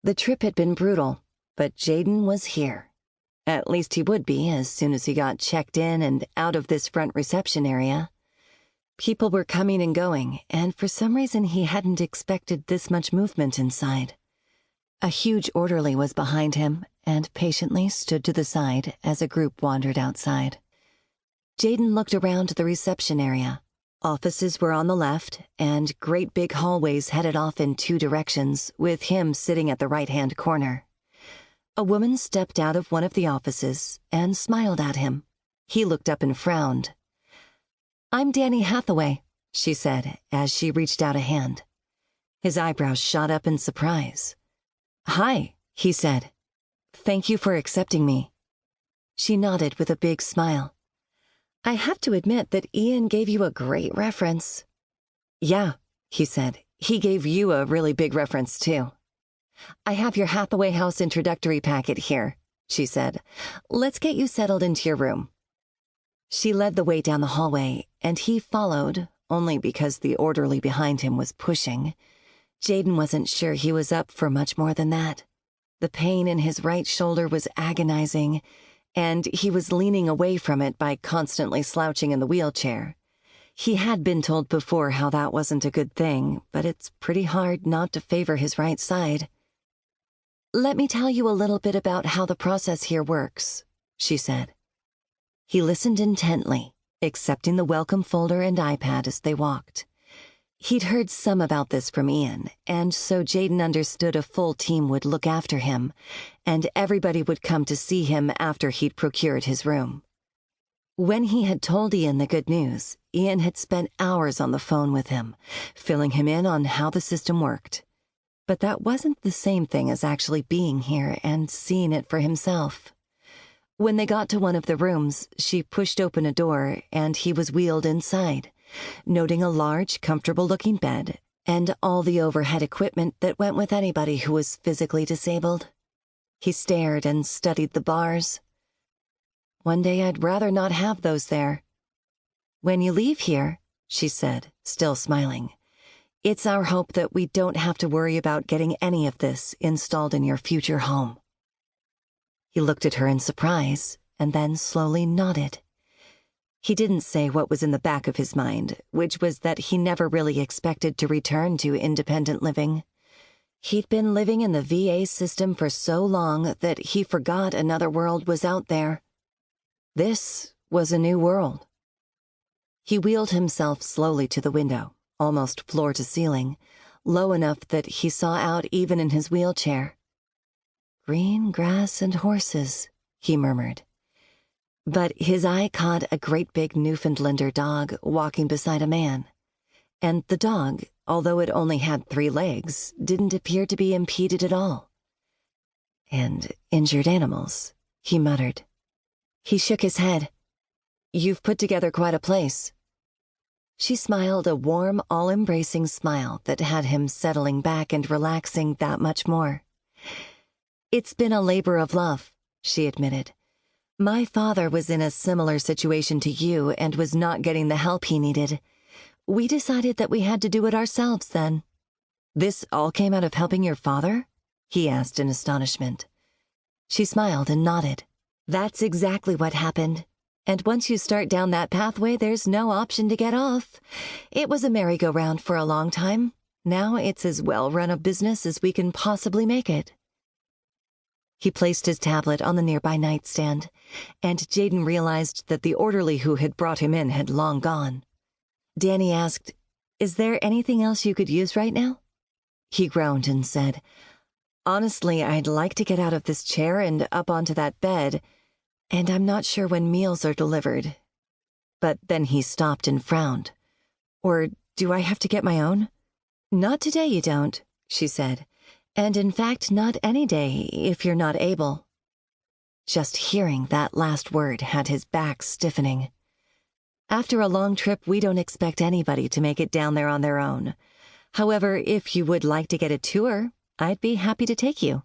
The trip had been brutal, but Jaden was here. At least he would be as soon as he got checked in and out of this front reception area. People were coming and going, and for some reason he hadn't expected this much movement inside. A huge orderly was behind him and patiently stood to the side as a group wandered outside. Jaden looked around the reception area. Offices were on the left, and great big hallways headed off in two directions, with him sitting at the right-hand corner. A woman stepped out of one of the offices and smiled at him. He looked up and frowned. "I'm Danny Hathaway," she said as she reached out a hand. His eyebrows shot up in surprise. "Hi," he said. "Thank you for accepting me." She nodded with a big smile. "I have to admit that Ian gave you a great reference." "Yeah," he said. "He gave you a really big reference, too." "I have your Hathaway House introductory packet here," she said. "Let's get you settled into your room." She led the way down the hallway, and he followed, only because the orderly behind him was pushing. Jaden wasn't sure he was up for much more than that. The pain in his right shoulder was agonizing, and he was leaning away from it by constantly slouching in the wheelchair. He had been told before how that wasn't a good thing, but it's pretty hard not to favor his right side. "Let me tell you a little bit about how the process here works," she said. He listened intently, accepting the welcome folder and iPad as they walked. He'd heard some about this from Ian, and so Jaden understood a full team would look after him, and everybody would come to see him after he'd procured his room. When he had told Ian the good news, Ian had spent hours on the phone with him, filling him in on how the system worked. But that wasn't the same thing as actually being here and seeing it for himself. When they got to one of the rooms, she pushed open a door, and he was wheeled inside, noting a large, comfortable-looking bed and all the overhead equipment that went with anybody who was physically disabled. He stared and studied the bars. "One day I'd rather not have those there." "When you leave here," she said, still smiling, "it's our hope that we don't have to worry about getting any of this installed in your future home." He looked at her in surprise and then slowly nodded. He didn't say what was in the back of his mind, which was that he never really expected to return to independent living. He'd been living in the VA system for so long that he forgot another world was out there. This was a new world. He wheeled himself slowly to the window, almost floor to ceiling, low enough that he saw out even in his wheelchair. "Green grass and horses," he murmured. But his eye caught a great big Newfoundlander dog walking beside a man. And the dog, although it only had 3 legs, didn't appear to be impeded at all. "And injured animals," he muttered. He shook his head. "You've put together quite a place." She smiled a warm, all-embracing smile that had him settling back and relaxing that much more. "It's been a labor of love," she admitted. "My father was in a similar situation to you and was not getting the help he needed. We decided that we had to do it ourselves then." "This all came out of helping your father?" he asked in astonishment. She smiled and nodded. "That's exactly what happened. And once you start down that pathway, there's no option to get off. It was a merry-go-round for a long time. Now it's as well-run a business as we can possibly make it." He placed his tablet on the nearby nightstand, and Jaden realized that the orderly who had brought him in had long gone. Danny asked, "Is there anything else you could use right now?" He groaned and said, "Honestly, I'd like to get out of this chair and up onto that bed, and I'm not sure when meals are delivered." But then he stopped and frowned. "Or do I have to get my own?" "Not today you don't," she said. "And in fact, not any day, if you're not able." Just hearing that last word had his back stiffening. "After a long trip, we don't expect anybody to make it down there on their own. However, if you would like to get a tour, I'd be happy to take you."